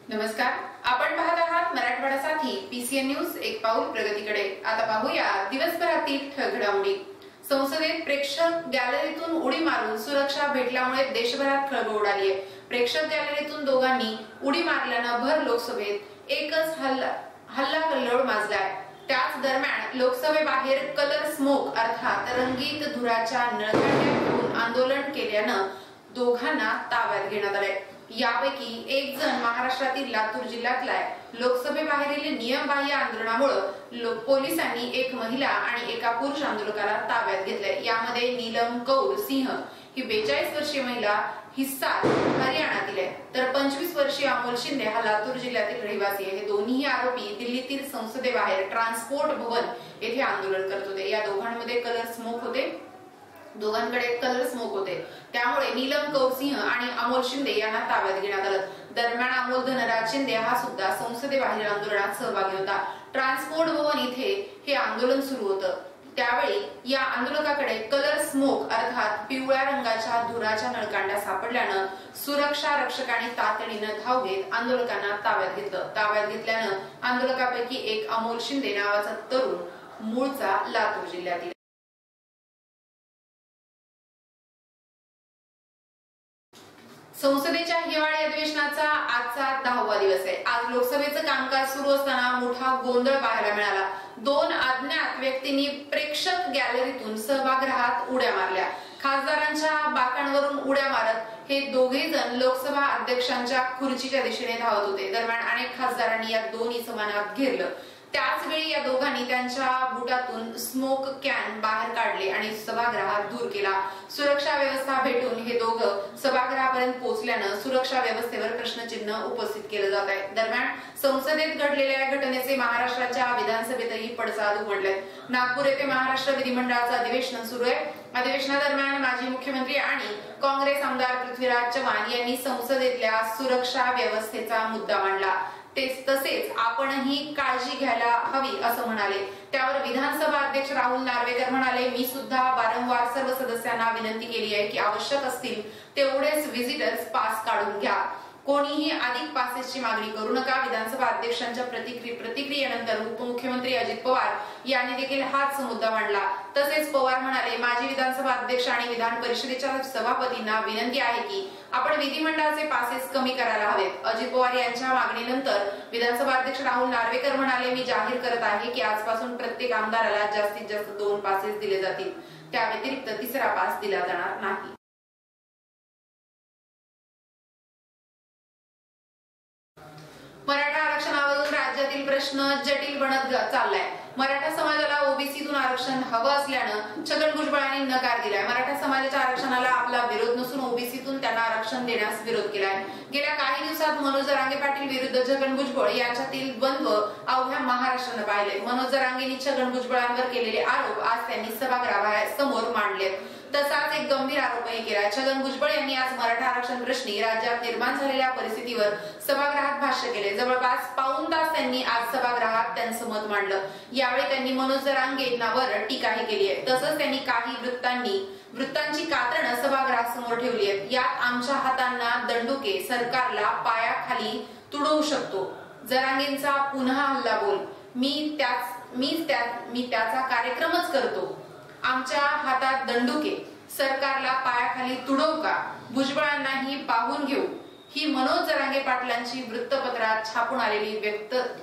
नमस्कार, आपण पाहत आहात मराठवाडासाठी पीसीएन न्यूज एक पाऊल प्रगतीकडे। आता पाहूया दिवसभरातील ठळक घडामोडी। संसदेत प्रेक्षक गॅलरीतून उडी मारून सुरक्षा भेटल्यामुळे देशभरात खळबळ उडाली आहे। प्रेक्षक गॅलरीतून दोघांनी उडी मारल्यानं भर लोकसभेत एकच हल्ला कल्लोळ माजलाय। त्याच दरम्यान लोकसभेबाहेर कलर स्मोक अर्थात रंगीत धुराच्या नळकांड्या घेऊन आंदोलन केल्यानं दोघांना ताब्यात घेण्यात आले। यापैकी एक जण महाराष्ट्रातील लातूर जिल्ह्यातला आहे। लोकसभेबाहेरील नियमबाह्य आंदोलनामुळे पोलिसांनी एक महिला आणि एका पुरुष आंदोलकाला ताब्यात घेतले। यामध्ये नीलम कौर सिंह ही 42 वर्षीय महिला हिस्सार हरियाणातील आहे, तर 25 वर्षीय अमोल शिंदे हा लातूर जिल्ह्यातील रहिवासी आहे। हे दोन्ही आरोपी दिल्लीतील संसदेबाहेर ट्रान्सपोर्ट भवन येथे आंदोलन करत होते। या दोघांमध्ये कलर स्मोक होते, त्यामुळे नीलम कौर सिंह आणि अमोल शिंदे यांना ताब्यात घेण्यात आलं। दरम्यान अमोल धनराज शिंदे हा सुद्धा संसदेबाहेर आंदोलनात सहभागी होता। ट्रान्सपोर्ट भवन इथे हे आंदोलन सुरू होतं। त्यावेळी या आंदोलकाकडे कलर स्मोक अर्थात पिवळ्या रंगाच्या धुराच्या नळकांड्या सापडल्यानं सुरक्षा रक्षकांनी तातडीनं धाव घेत आंदोलकांना ताब्यात घेतलं। ताब्यात घेतल्यानं आंदोलकापैकी एक अमोल शिंदे नावाचा तरुण मूळचा लातूर जिल्ह्यातील। संसदेच्या हिवाळी अधिवेशनाचा आजचा 10वा दिवस आहे। आज लोकसभेचं कामकाज सुरू असताना मोठा गोंधळ पाहायला मिळाला। दोन अज्ञात व्यक्तींनी प्रेक्षक गॅलरीतून सभागृहात उड्या मारल्या। खासदारांच्या बाकांवरून उड्या मारत हे दोघे जण लोकसभा अध्यक्षांच्या खुर्चीच्या दिशेने धावत होते। दरम्यान अनेक खासदारांनी या दोन इसमांना घेरलं। त्याच वेळी या दोघांनी त्यांच्या बुटातून स्मोक कॅन बाहेर काढले आणि सभागृहात धूर केला। सुरक्षा व्यवस्था भेटून हे दोघं सभागृहापर्यंत पोहोचल्यानं सुरक्षा व्यवस्थेवर प्रश्नचिन्ह उपस्थित केलं जात आहे। दरम्यान संसदेत घडलेल्या या घटनेचे महाराष्ट्राच्या विधानसभेतही पडसाद उमटले। नागपूर येथे महाराष्ट्र विधिमंडळाचं अधिवेशन सुरू आहे। अधिवेशनादरम्यान माजी मुख्यमंत्री आणि काँग्रेस आमदार पृथ्वीराज चव्हाण यांनी संसदेतल्या सुरक्षा व्यवस्थेचा मुद्दा मांडला। तसेच आपणही काळजी घ्यायला हवी असं म्हणाले। त्यावर विधानसभा अध्यक्ष राहुल नार्वेकर म्हणाले, मी सुद्धा वारंवार सर्व सदस्यांना विनंती केली आहे की आवश्यक असतील तेवढेच व्हिजिटर्स पास काढून घ्या। कोणीही अधिक पासेसची मागणी करू नका। विधानसभा अध्यक्षांच्या प्रतिक्रियेनंतर उपमुख्यमंत्री अजित पवार यांनी देखील हाच मुद्दा मांडला। तसेच पवार म्हणाले, माजी विधानसभा अध्यक्ष आणि विधान परिषदेच्या सभापतींना विनंती आहे की आपण विधिमंडळाचे पासेस कमी करायला हवेत। अजित पवार यांच्या मागणीनंतर विधानसभा अध्यक्ष राहुल नार्वेकर म्हणाले, मी जाहीर करत आहे की आजपासून प्रत्येक आमदाराला जास्तीत जास्त 2 पासेस दिले जातील। त्या व्यतिरिक्त तिसरा पास दिला जाणार नाही। मराठा आरक्षणावरून राज्यातील प्रश्न जटिल बनत चाललाय। मराठा समाजाला ओबीसीतून आरक्षण हवं असल्यानं छगन भुजबळांनी नकार दिलाय। मराठा समाजाच्या आरक्षणाला आपला विरोध नसून ओबीसीतून त्यांना आरक्षण देण्यास विरोध केलाय। गेल्या काही दिवसात मनोज जरांगे पाटील विरुद्ध छगन भुजबळ यांच्यातील द्वंद्व अवघ्या महाराष्ट्रानं पाहिले। मनोज जरांगेंनी छगन भुजबळांवर केलेले आरोप आज त्यांनी सभागृहासमोर मांडलेत। तसाच एक गंभीर आरोपही केला। छगन भुजबळ यांनी आज मराठा आरक्षण प्रश्नी राज्यात निर्माण झालेल्या परिस्थितीवर सभागृहात भाष्य केले। जवळपास पाऊण तास त्यांनी आज सभागृहात त्यांचं मत मांडलं। यावेळी त्यांनी मनोज जरांगेंवर टीकाही केली आहे। तसंच त्यांनी काही वृत्तांची कात्रणं सभागृहासमोर ठेवली आहेत। यात आमच्या हातांना दंडुके सरकारला पायाखाली तुडवू शकतो। जरांगेंचा पुन्हा हल्ला बोल, मी त्याचा कार्यक्रमच करतो। आमच्या हातात दंडुके सरकारला पायाखाली तुडवू का? भुजबळांनाही पाहून घेऊ। ही मनोज जरांगे पाटलांची वृत्तपत्रात छापून आलेली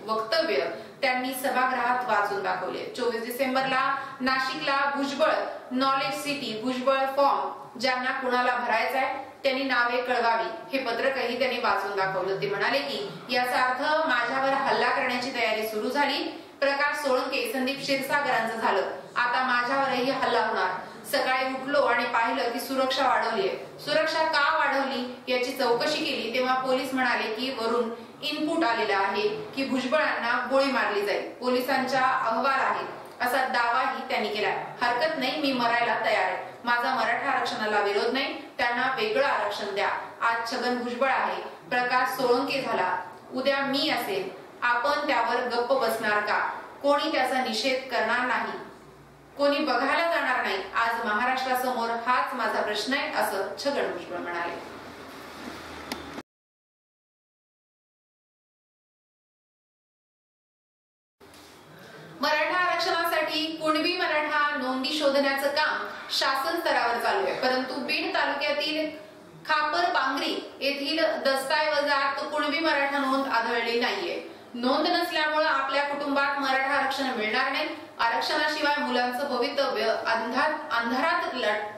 वक्तव्य त्यांनी सभागृहात वाचून दाखवले। 24 डिसेंबरला नाशिकला Bhujbal knowledge city Bhujbal form ज्यांना कुणाला भरायचा आहे त्यांनी नावे कळवावी हे पत्रकही त्यांनी वाचून दाखवलं। ते म्हणाले की याचा अर्थ माझ्यावर हल्ला करण्याची तयारी सुरू झाली। प्रकाश सोळंके संदीप क्षीरसागरांचं झालं, आता माझ्यावरही हल्ला होणार। सकाळी उठलो आणि पाहिलं की सुरक्षा वाढवली आहे। सुरक्षा का वाढवली याची चौकशी केली तेव्हा पोलीस म्हणाले की वरून इनपुट आलेला आहे की भुजबळांना गोळी मारली जाईल। पोलिसांचा अहवाल आहे असा दावाही त्यांनी केला। हरकत नाही, मी मरायला तयार आहे। माझा मराठा आरक्षणाला विरोध नाही, त्यांना वेगळं आरक्षण द्या। आज छगन भुजबळ आहे, प्रकाश सोळंके झाला, उद्या मी असेल। आपण त्यावर गप्प बसणार का? कोणी त्याचा निषेध करणार नाही, कोणी बघायला जाणार नाही। आज महाराष्ट्रासमोर हाच माझा प्रश्न आहे असं छगन भुजबळ म्हणाले। शोधण्याचं काम शासन स्तरावर चालू आहे, परंतु बीड तालुक्यातील खापर पांगरी येथील दस्तऐवजात कुणबी मराठा नोंद आढळली नाहीये. नोंद नसल्यामुळे आपल्या कुटुंबात मराठा आरक्षण मिळणार नाही. आरक्षणाशिवाय मुलांचं भवितव्य अंधारात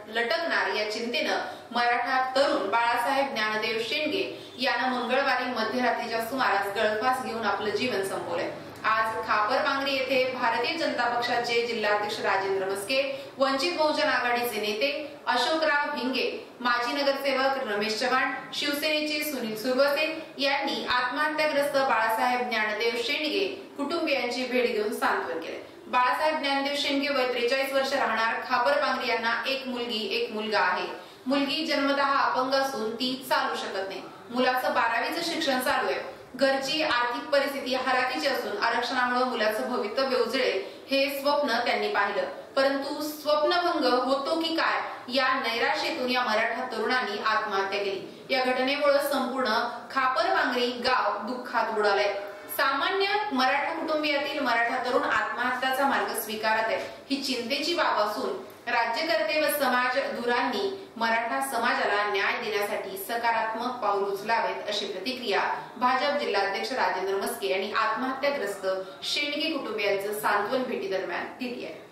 लटकणार या चिंतेनं मराठा तरुण बाळासाहेब ज्ञानदेव शेंडगे यानं मंगळवारी मध्यरात्रीच्या सुमारास गळफास घेऊन आपलं जीवन संपवलंय. आज खापर पांगरी येथे भारतीय जनता पक्षाचे जिल्हाध्यक्ष राजेंद्र मस्के, वंचित बहुजन आघाडीचे नेते अशोकराव भिंगे, माजी नगरसेवक रमेश चव्हाण, शिवसेनेचे सुनील सुरवसे यांनी आत्महत्याग्रस्त बाळासाहेब ज्ञानदेव शेंडगे कुटुंबियांची भेट घेऊन सांत्वन केले. बाळासाहेब ज्ञानदेव शेंडगे वय 43 वर्ष, राहणार खापर पांगरी यांना एक मुलगी एक मुलगा आहे. मुलगी जन्मतः अपंग असून ती चालू शकत नाही. मुलाचं 12वीचं शिक्षण चालू आहे. घरची आर्थिक परिस्थिती हलाखीची असून आरक्षणामुळे मुलाचं भवितव्य उजळेल हे स्वप्न त्यांनी पाहिलं, परंतु स्वप्नभंग होतो की काय या नैराश्यातून या मराठा तरुणांनी आत्महत्या केली. या घटनेमुळे संपूर्ण खापर पांगरी गाव दुःखात बुडालंय. सामान्य मराठा कुटुंबियातील मराठा तरुण आत्महत्याचा मार्ग स्वीकारत आहे. ही चिंतेची बाब असून राज्यकर्ते व समाज धुरांनी मराठा समाजाला न्याय देण्यासाठी सकारात्मक पाऊल उचलावेत अशी प्रतिक्रिया भाजप जिल्हाध्यक्ष राजेंद्र मस्के यांनी आत्महत्याग्रस्त शेंडगे कुटुंबियांचं सांत्वन भेटी दरम्यान दिली आहे.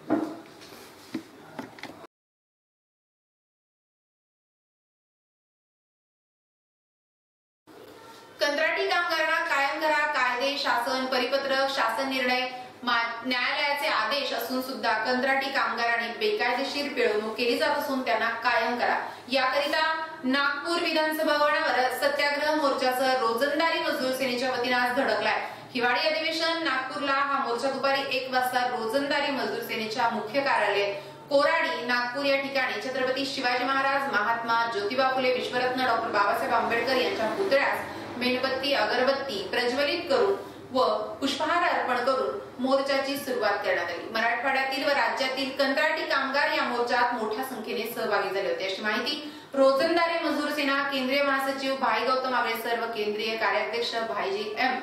कंत्राटी कामगारांना कायम करा. कायदे, शासन, परिपत्रक, शासन निर्णय, न्यायालयाचे आदेश असून सुद्धा कंत्राटी कामगारांनी बेकायदेशीर पिळवणूक केली जात असून त्यांना कायम करा. याकरिता नागपूर विधानसभा भवनावर सत्याग्रह मोर्चाचं रोजंदारी मजदूर सेनेच्या वतीनं आज धडकलाय. हिवाळी अधिवेशन नागपूरला हा मोर्चा दुपारी 1 वाजता रोजंदारी मजदूर सेनेच्या मुख्य कार्यालय कोराडी नागपूर या ठिकाणी छत्रपती शिवाजी महाराज, महात्मा ज्योतिबा फुले, विश्वरत्न डॉक्टर बाबासाहेब आंबेडकर यांच्या पुतळ्यास मेणबत्ती, अगरबत्ती प्रज्वलित करून व पुष्पहार अर्पण करून मोर्चाची सुरुवात करण्यात आली. मराठवाड्यातील व राज्यातील कंत्राटी कामगार या मोर्चात मोठ्या संख्येने सहभागी झाले होते अशी माहिती रोजंदारी मजदूर सेना केंद्रीय महासचिव भाई गौतम आवळेसर व केंद्रीय कार्याध्यक्ष भाईजी एम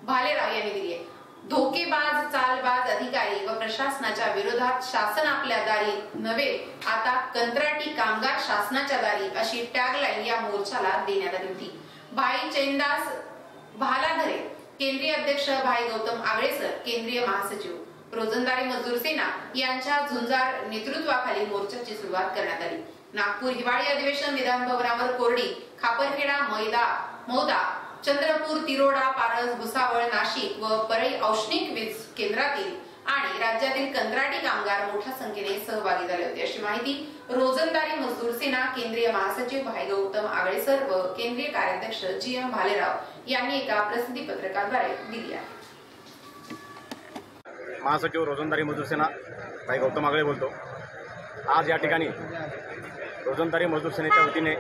भालेराव यांनी दिली आहे. धोकेबाज, चालबाज अधिकारी व प्रशासनाच्या विरोधात शासन आपल्या दारी नव्हे, आता कंत्राटी कामगार शासनाच्या दारी अशी टॅगलाईन या मोर्चाला देण्यात आली होती. भाई चैनदास भालाधरे, केंद्रीय अध्यक्ष भाई गौतम आवळेसर, केंद्रीय महासचिव रोजंदारी मजदूर सेना यांच्या झुंजार नेतृत्वाखाली मोर्चाची सुरुवात करण्यात आली. नागपूर हिवाळी अधिवेशन विधान भवनावर कोरडी, खापरखेडा, मौदा, चंद्रपूर, तिरोडा, पारस, भुसावळ, नाशिक व परळी औष्णिक वीज केंद्रातील आणि राज्यातील कंत्राटी कामगार मोठ्या संख्येने सहभागी झाले होते अशी माहिती रोजंदारी मजदूर सेना केंद्रीय महासचिव भाई गौतम आवळेसर व केंद्रीय कार्याध्यक्ष जी एम भालेराव यांनी एका प्रसिद्धी पत्रकाद्वारे दिली आहे. महासचिव रोजंदारी मजदूर सेना भाई गौतम आगळे बोलतो. आज या ठिकाणी रोजंदारी मजदूर सेनेच्या वतीने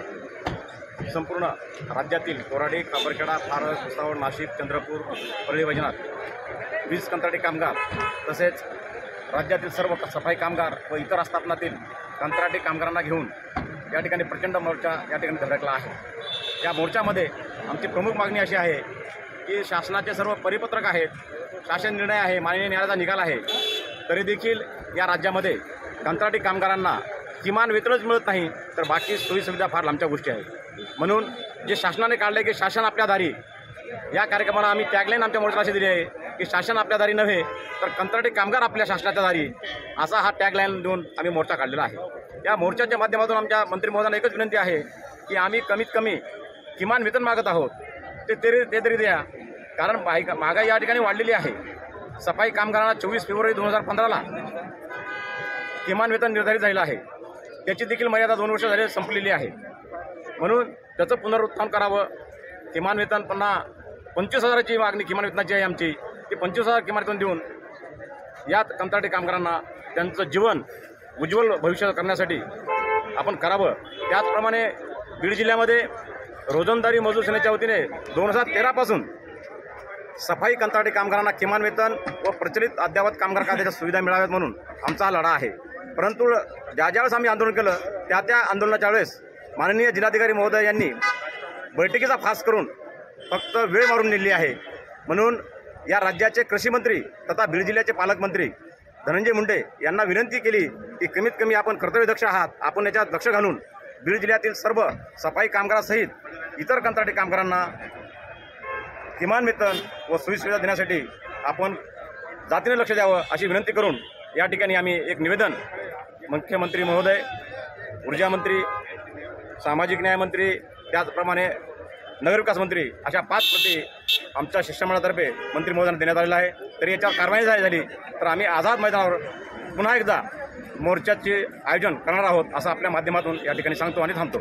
संपूर्ण राज्यातील कोराडी, खापरखेडा, पारस, भुसावळ, नाशिक, चंद्रपूर, परळी वैजनाथ वीज कंत्राटी कामगार तसेच राज्यातील सर्व सफाई कामगार व इतर आस्थापनातील कंत्राटी कामगारांना घेऊन या ठिकाणी प्रचंड मोर्चा या ठिकाणी धडकला आहे. या मोर्चामध्ये आमची प्रमुख मागणी अशी आहे की शासनाचे सर्व परिपत्रक आहेत, शासन निर्णय आहे, माननीय न्यायालयाचा निकाल आहे, तरी देखील या राज्यामध्ये कंत्राटी कामगारांना किमान वेतनच मिळत नाही, तर बाकी सोयीसुविधा फार लांबच्या गोष्टी आहेत. म्हणून जे शासनाने काढले की शासन आपल्या दारी, या कार्यक्रमाला आम्ही टॅगलाईन आमच्या मोर्चाला अशी दिली आहे की शासन आपल्या दारी नव्हे तर कंत्राटी कामगार आपल्या शासनाच्या दारी, असा हा टॅगलाईन देऊन आम्ही मोर्चा काढलेला आहे. या मोर्चाच्या माध्यमातून आमच्या मंत्री महोदयांना एकच विनंती आहे की आम्ही कमीत कमी किमान वेतन मागत आहोत, ते तरी द्या. कारण महागाई या ठिकाणी वाढलेली आहे. सफाई कामगारांना 24 फेब्रुवारी 2015ला किमान वेतन निर्धारित झालेलं आहे, त्याची देखील मर्यादा 2 वर्ष झाली संपलेली आहे. म्हणून त्याचं पुनरुत्थान करावं. किमान वेतन पुन्हा 25,000ची मागणी किमान वेतनाची आहे आमची, ती 25,000 किमान वेतन देऊन या कंत्राटी कामगारांना त्यांचं जीवन उज्ज्वल भविष्य करण्यासाठी आपण करावं. त्याचप्रमाणे बीड जिल्ह्यामध्ये रोजंदारी मजदूर सेनेच्या वतीने 2013 पासून सफाई कंत्राटी कामगारांना किमान वेतन व प्रचलित अद्ययावत कामगार कायद्याच्या सुविधा मिळाव्यात म्हणून आमचा हा लढा आहे. परंतु ज्यावेळेस आम्ही आंदोलन केलं त्या आंदोलनाच्या वेळेस माननीय जिल्हाधिकारी महोदय यांनी बैठकीचा फास करून फक्त वेळ मारून नेली आहे. म्हणून या राज्याचे कृषी मंत्री तथा बीड जिल्ह्याचे पालकमंत्री धनंजय मुंडे यांना विनंती केली की कमीत कमी आपण कर्तव्यदक्ष आहात, आपण याच्यात लक्ष घालून बीड जिल्ह्यातील सर्व सफाई कामगारासहित इतर कंत्राटी कामगारांना किमान वेतन व सोयीसुविधा देण्यासाठी आपण जातीने लक्ष द्यावं अशी विनंती करून या ठिकाणी आम्ही एक निवेदन मुख्यमंत्री महोदय, ऊर्जा मंत्री, सामाजिक न्याय मंत्री, त्याचप्रमाणे नगरविकास मंत्री अशा 5 प्रती आमच्या शिष्टमंडळातर्फे मंत्री महोदयांना देण्यात आलेला आहे. तरी याच्यावर कारवाई झाली तर आम्ही आझाद मैदानावर पुन्हा एकदा मोर्चाचे आयोजन करणार आहोत असं आपल्या माध्यमातून या ठिकाणी सांगतो आणि थांबतो.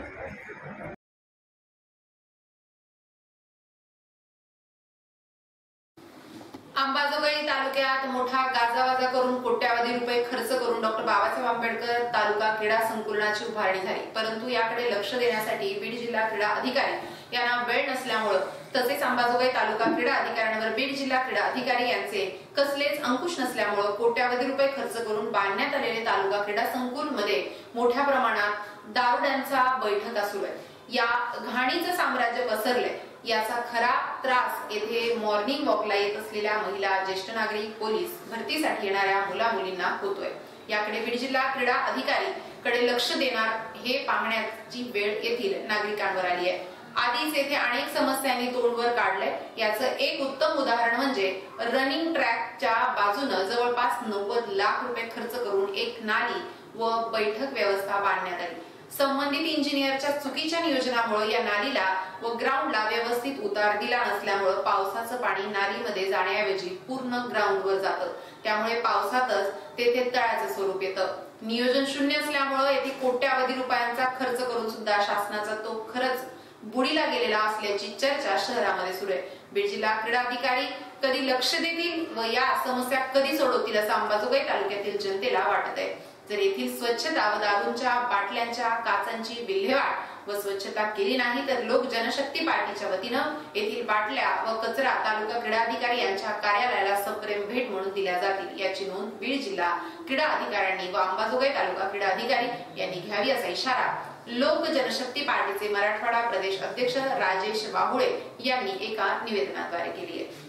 अंबाजोगाई तालुक्यात मोठा गाजावाजा करून कोट्यावधी रुपये खर्च करून डॉक्टर बाबासाहेब आंबेडकर तालुका क्रीडा संकुलनाची उभारणी झाली, परंतु याकडे लक्ष देण्यासाठी बीड जिल्हा क्रीडा अधिकारी यांना वेळ नसल्यामुळे तसेच अंबाजोगाई तालुका क्रीडा अधिकाऱ्यांवर बीड जिल्हा क्रीडा अधिकारी यांचे कसलेच अंकुश नसल्यामुळे कोट्यावधी रुपये खर्च करून बांधण्यात आलेले तालुका क्रीडा संकुलमध्ये मोठ्या प्रमाणात दारुड्यांचा बैठका सुरू आहे. या घाणीचं साम्राज्य पसरलंय. याचा खरा त्रास येथे मॉर्निंग वॉकला येत असलेल्या महिला, ज्येष्ठ नागरिक, पोलीस भरतीसाठी येणाऱ्या मुला मुलींना होतोय. याकडे बीड जिल्हा क्रीडा अधिकारी कडे लक्ष देणार हे पाहण्याची वेळ येथील नागरिकांवर आली आहे. आधीच येथे अनेक समस्यांनी तोंडवर काढलंय. याचं एक उत्तम उदाहरण म्हणजे रनिंग ट्रॅकच्या बाजूनं जवळपास 90 लाख रुपये खर्च करून एक नाली व बैठक व्यवस्था बांधण्यात आली. संबंधित इंजिनियरच्या चुकीच्या नियोजनामुळे या नालीला व ग्राउंडला व्यवस्थित उतार दिला नसल्यामुळे पावसाचं पाणी नालीमध्ये जाण्याऐवजी पूर्ण ग्राउंडवर जातं. त्यामुळे पावसातच तेथे तळ्याचं स्वरूप येतं. नियोजन शून्य असल्यामुळे येथे कोट्यावधी रुपयांचा खर्च करून सुद्धा शासनाचा तो खरंच बुडीला गेलेला असल्याची चर्चा शहरामध्ये सुरू आहे. बीड जिल्हा क्रीडा अधिकारी कधी लक्ष देतील व या समस्या कधी सोडवतील असं अंबाजोगाई तालुक्यातील जनतेला वाटत आहे. जर येथील स्वच्छता व दारूंच्या बाटल्यांच्या काचांची विल्हेवाट व स्वच्छता केली नाही तर लोक जनशक्ती पार्टीच्या वतीनं येथील बाटल्या व कचरा तालुका क्रीडा अधिकारी यांच्या कार्यालयाला सप्रेम भेट म्हणून दिल्या जातील याची नोंद बीड जिल्हा क्रीडा अधिकाऱ्यांनी व अंबाजोगाई तालुका क्रीडा अधिकारी यांनी घ्यावी असा इशारा लोक जनशक्ती पार्टीचे मराठवाडा प्रदेश अध्यक्ष राजेश वाहुळे यांनी एका निवेदनाद्वारे केली आहे.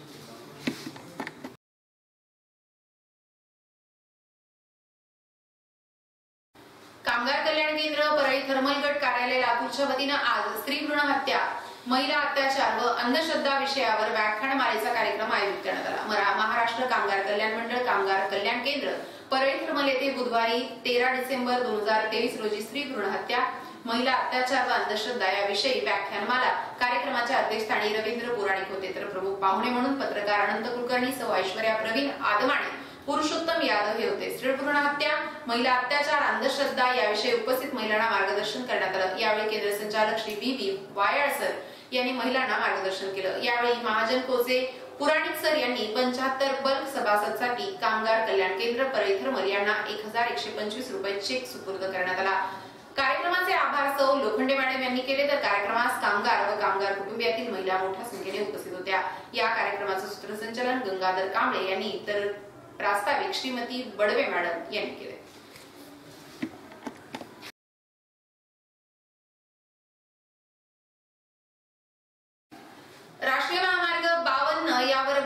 कामगार कल्याण केंद्र परळी थर्मल गट कार्यालय लातूरच्या वतीनं आज स्त्री भ्रूण हत्या, महिला अत्याचार व अंधश्रद्धा विषयावर व्याख्यानमालेचा कार्यक्रम आयोजित करण्यात आला. महाराष्ट्र कामगार कल्याण मंडळ कामगार कल्याण केंद्र परळी थर्मल येथे बुधवारी 13 डिसेंबर 2023 रोजी स्त्री भ्रूण हत्या, महिला अत्याचार व अंधश्रद्धा याविषयी व्याख्यानमाला कार्यक्रमाच्या अध्यक्षस्थानी रवींद्र पुराणिक होते, तर प्रमुख पाहुणे म्हणून पत्रकार अनंत कुलकर्णी, सौ ऐश्वर्या प्रवीण आदमाणे, पुरुषोत्तम यादव हे होते. स्त्री भ्रूण हत्या, महिला अत्याचार, अंधश्रद्धा याविषयी उपस्थित महिलांना मार्गदर्शन करण्यात आलं. यावेळी केंद्र संचालक श्री बी वायाळ सर यांनी महिलांना मार्गदर्शन केलं. यावेळी महाजन कोचे पुराणिक सर यांनी 75 बल्क सभासदसाठी कामगार कल्याण केंद्र परळी थर्मल यांना 1125 रुपये चेक सुपूर्द करण्यात आला. कार्यक्रमाचे आभार सौ लोखंडे मॅडम यांनी केले, तर कार्यक्रमास कामगार व कामगार कुटुंबियातील महिला मोठ्या संख्येने उपस्थित होत्या. या कार्यक्रमाचं सूत्रसंचालन गंगाधर कांबळे यांनी तर प्रास्ताविक श्रीमती बडवे मॅडम यांनी केले. राष्ट्रीय महामार्ग 52 यावर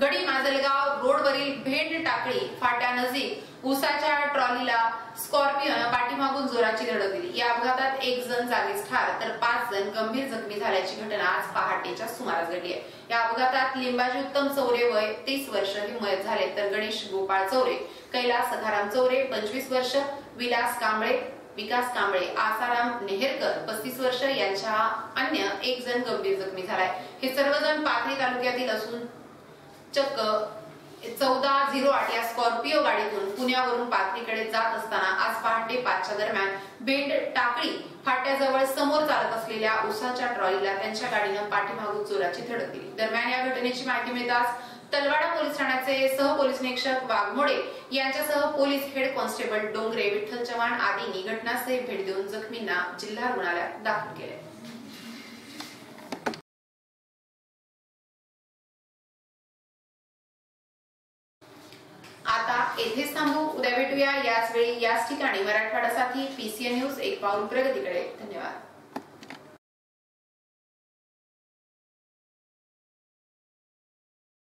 गडी माजलगाव रोडवरील भेंड टाकळी फाट्यानजीक उसाच्या ट्रॉलीला स्कॉर्पिओनं पाठीमागून जोराची धडक दिली. या अपघातात 1 जण जागीच ठार तर 5 जण गंभीर जखमी झाल्याची घटना आज पहाटेच्या सुमारास घडली आहे. या अपघातात लिंबाजी उत्तम चौरे वय 30 वर्ष हे मयत झाले, तर गणेश गोपाळ चौरे, कैलास सखाराम चौरे 25 वर्ष, विकास कांबळे, आसाराम नेहरकर 35 वर्ष यांच्या अन्य 1 जण गंभीर जखमी झालाय. हे सर्वजण पाथरी तालुक्यातील असून चक्क 1408 या स्कॉर्पिओ गाडीतून पुण्यावरून पाथरीकडे जात असताना आज पहाटे 5च्या दरम्यान भेंड टाकळी फाट्याजवळ समोर चालत असलेल्या उसाच्या ट्रॉलीला त्यांच्या गाडीनं पाठीमागून जोराची धडक दिली. दरम्यान या घटनेची माहिती मिळताच तलवाडा पोलीस ठाण्याचे सहपोलीस निरीक्षक वाघमोडे यांच्यासह police head constable Dongre, Vitthal Chavan आदींनी घटनास्थळी भेट देऊन जखमींना जिल्हा रुग्णालयात दाखल केले. आता येथेच थांबू. उद्या भेटूया याच वेळी याच ठिकाणी. मराठवाडा साथी PCN न्यूज एक पाऊल प्रगतीकडे. धन्यवाद.